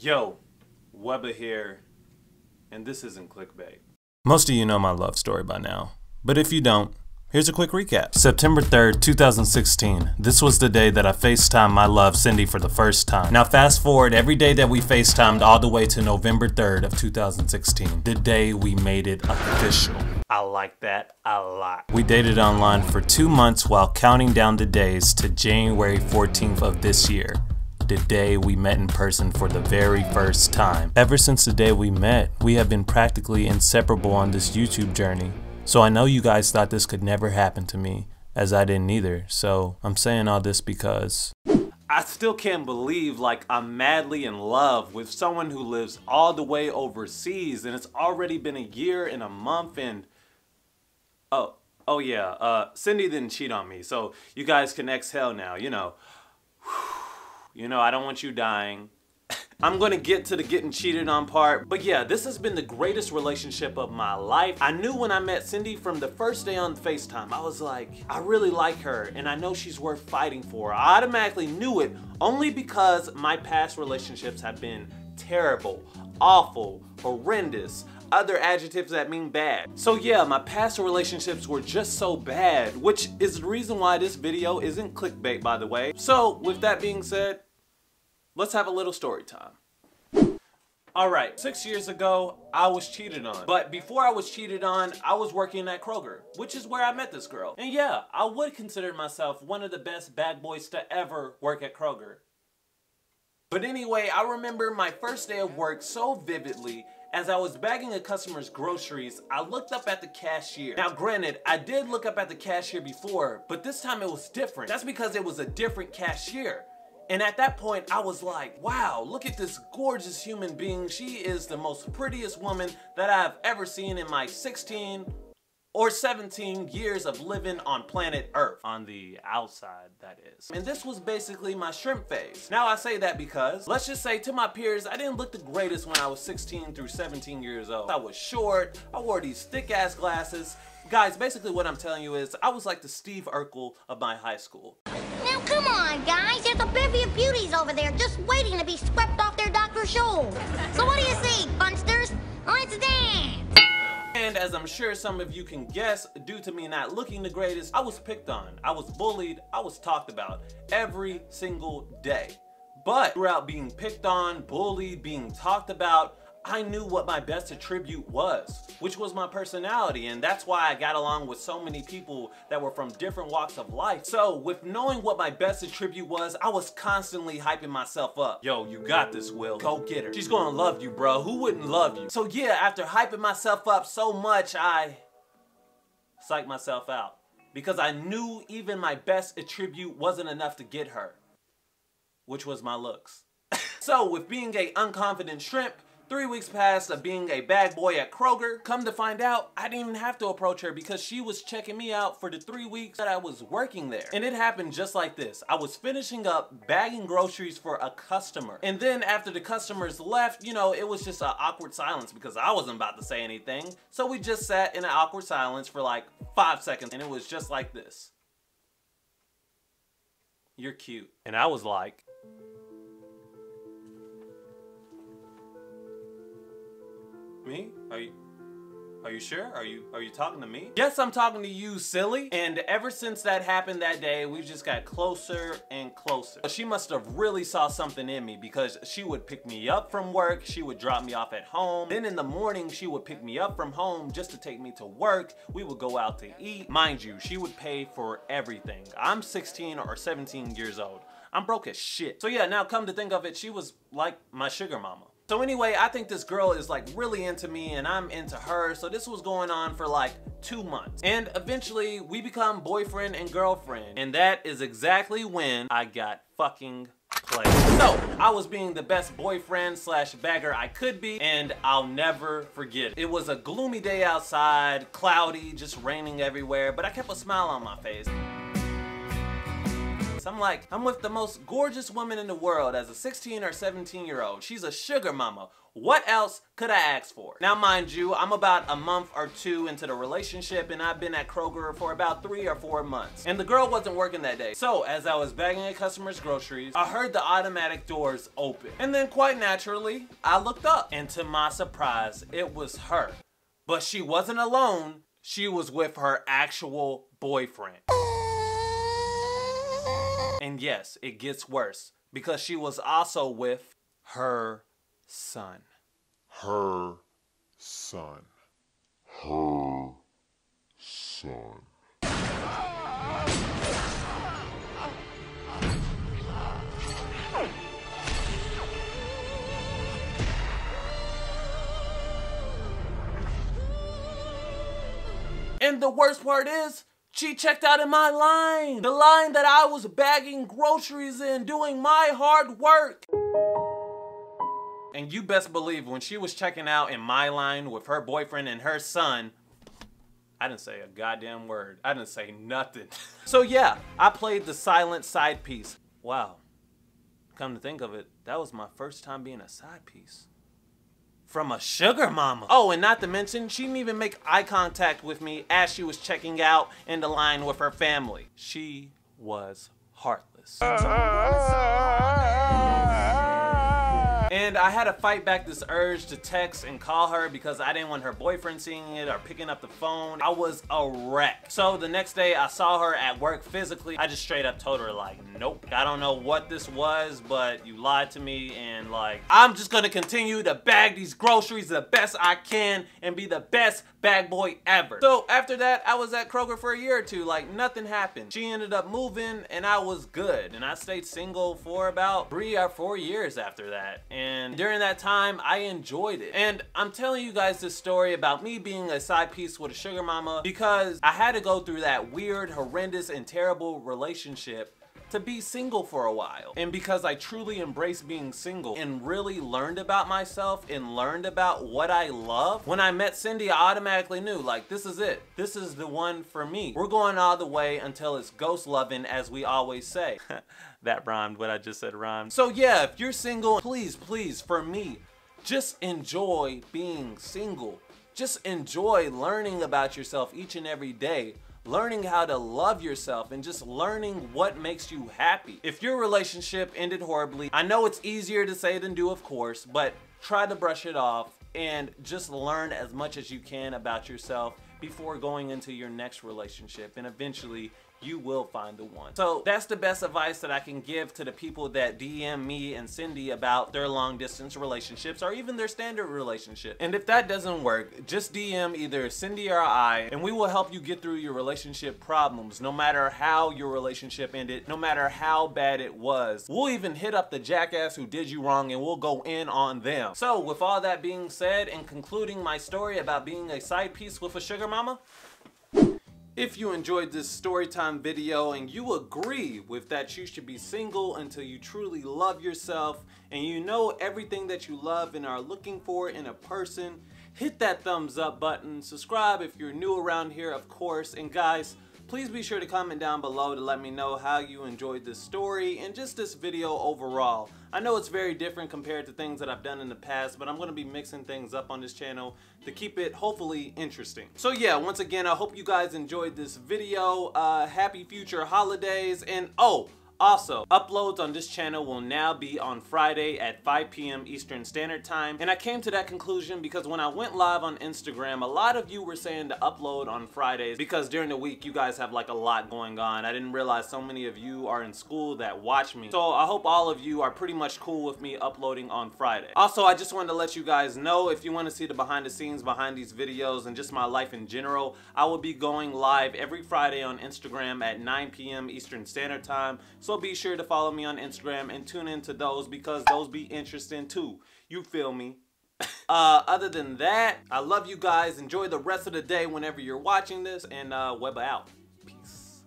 Yo, Webba here, and this isn't clickbait. Most of you know my love story by now, but if you don't, here's a quick recap. September 3rd, 2016. This was the day that I FaceTimed my love, Cindy, for the first time. Now fast forward every day that we FaceTimed all the way to November 3rd of 2016, the day we made it official. I like that a lot. We dated online for 2 months while counting down the days to January 14th of this year, the day we met in person for the very first time. Ever since the day we met, we have been practically inseparable on this YouTube journey. So I know you guys thought this could never happen to me, as I didn't either. So I'm saying all this because I still can't believe I'm madly in love with someone who lives all the way overseas, and it's already been a year and a month, and oh yeah, Cindy didn't cheat on me, so you guys can exhale now, you know. You know, I don't want you dying. I'm gonna get to the getting cheated on part, but yeah, this has been the greatest relationship of my life. I knew when I met Cindy from the first day on FaceTime, I was like, I really like her, and I know she's worth fighting for. I automatically knew it only because my past relationships have been terrible, awful, horrendous, other adjectives that mean bad. So yeah, my past relationships were just so bad, which is the reason why this video isn't clickbait, by the way. So with that being said, let's have a little story time. Alright, 6 years ago, I was cheated on. But before I was cheated on, I was working at Kroger, which is where I met this girl. And yeah, I would consider myself one of the best bad boys to ever work at Kroger. But anyway, I remember my first day of work so vividly. As I was bagging a customer's groceries, I looked up at the cashier. Now granted, I did look up at the cashier before, but this time it was different. That's because it was a different cashier. And at that point, I was like, wow, look at this gorgeous human being. She is the most prettiest woman that I've ever seen in my 16 or 17 years of living on planet Earth. On the outside, that is. And this was basically my shrimp phase. Now I say that because, let's just say to my peers, I didn't look the greatest when I was 16 through 17 years old. I was short, I wore these thick ass glasses. Guys, basically what I'm telling you is, I was like the Steve Urkel of my high school. Now come on, guys, there's a bevy of beauties over there just waiting to be swept off their Dr. Shoals. So what do you say, funsters? Let's dance! And as I'm sure some of you can guess, due to me not looking the greatest, I was picked on, I was bullied, I was talked about every single day. But throughout being picked on, bullied, being talked about, I knew what my best attribute was, which was my personality, and that's why I got along with so many people that were from different walks of life. So with knowing what my best attribute was, I was constantly hyping myself up. Yo, you got this, Will. Go get her. She's gonna love you, bro. Who wouldn't love you? So yeah, after hyping myself up so much, I psyched myself out because I knew even my best attribute wasn't enough to get her, which was my looks. So with being a unconfident shrimp, 3 weeks passed of being a bad boy at Kroger. Come to find out, I didn't even have to approach her because she was checking me out for the 3 weeks that I was working there. And it happened just like this. I was finishing up bagging groceries for a customer. And then after the customers left, you know, it was just an awkward silence because I wasn't about to say anything. So we just sat in an awkward silence for like 5 seconds and it was just like this. You're cute. And I was like, me? Are you sure? Are you talking to me? Yes, I'm talking to you, silly. And ever since that happened that day, we just got closer and closer. She must have really saw something in me because she would pick me up from work, she would drop me off at home. Then in the morning, she would pick me up from home just to take me to work. We would go out to eat. Mind you, she would pay for everything. I'm 16 or 17 years old. I'm broke as shit. So yeah, now come to think of it, she was like my sugar mama. So anyway, I think this girl is like really into me and I'm into her. So this was going on for like 2 months. And eventually we become boyfriend and girlfriend. And that is exactly when I got fucking played. So I was being the best boyfriend slash bagger I could be. And I'll never forget it. It was a gloomy day outside, cloudy, just raining everywhere. But I kept a smile on my face. face. I'm like, I'm with the most gorgeous woman in the world as a 16 or 17-year-old. She's a sugar mama. What else could I ask for? Now, mind you, I'm about a month or two into the relationship and I've been at Kroger for about 3 or 4 months. And the girl wasn't working that day. So as I was bagging a customer's groceries, I heard the automatic doors open. And then quite naturally, I looked up. And to my surprise, it was her. But she wasn't alone. She was with her actual boyfriend. And yes, it gets worse because she was also with her son. Her son. Her son. And the worst part is, she checked out in my line. The line that I was bagging groceries in, doing my hard work. And you best believe when she was checking out in my line with her boyfriend and her son, I didn't say a goddamn word. I didn't say nothing. So yeah, I played the silent side piece. Wow. Come to think of it, that was my first time being a side piece. From a sugar mama. Oh, and not to mention, she didn't even make eye contact with me as she was checking out in the line with her family. She was heartless. And I had to fight back this urge to text and call her because I didn't want her boyfriend seeing it or picking up the phone. I was a wreck. So the next day I saw her at work physically. I just straight up told her like, nope. I don't know what this was, but you lied to me and like, I'm just gonna continue to bag these groceries the best I can and be the best bag boy ever. So after that, I was at Kroger for a year or two, like nothing happened. She ended up moving and I was good. And I stayed single for about 3 or 4 years after that. And during that time, I enjoyed it. And I'm telling you guys this story about me being a side piece with a sugar mama because I had to go through that weird, horrendous, and terrible relationship to be single for a while. And because I truly embraced being single and really learned about myself and learned about what I love, when I met Cindy, I automatically knew, like, this is it. This is the one for me. We're going all the way until it's ghost loving, as we always say. That rhymed, what I just said rhymed. So yeah, if you're single, please, please, for me, just enjoy being single. Just enjoy learning about yourself each and every day. Learning how to love yourself and just learning what makes you happy. If your relationship ended horribly, I know it's easier to say than do, of course, but try to brush it off and just learn as much as you can about yourself before going into your next relationship, and eventually you will find the one. So that's the best advice that I can give to the people that DM me and Cindy about their long distance relationships or even their standard relationship. And if that doesn't work, just DM either Cindy or I, and we will help you get through your relationship problems, no matter how your relationship ended, no matter how bad it was. We'll even hit up the jackass who did you wrong and we'll go in on them. So with all that being said, and concluding my story about being a side piece with a sugar mama, if you enjoyed this storytime video and you agree with that you should be single until you truly love yourself and you know everything that you love and are looking for in a person, hit that thumbs up button, subscribe if you're new around here, of course, and guys, please be sure to comment down below to let me know how you enjoyed this story and just this video overall. I know it's very different compared to things that I've done in the past, but I'm going to be mixing things up on this channel to keep it hopefully interesting. So yeah, once again, I hope you guys enjoyed this video. Happy future holidays, and also, uploads on this channel will now be on Friday at 5 p.m. Eastern Standard Time. And I came to that conclusion because when I went live on Instagram, a lot of you were saying to upload on Fridays because during the week you guys have like a lot going on. I didn't realize so many of you are in school that watch me. So I hope all of you are pretty much cool with me uploading on Friday. Also, I just wanted to let you guys know, if you want to see the behind the scenes behind these videos and just my life in general, I will be going live every Friday on Instagram at 9 p.m. Eastern Standard Time. So be sure to follow me on Instagram and tune into those because those be interesting too. You feel me? Other than that, I love you guys. Enjoy the rest of the day whenever you're watching this, and Web out. Peace.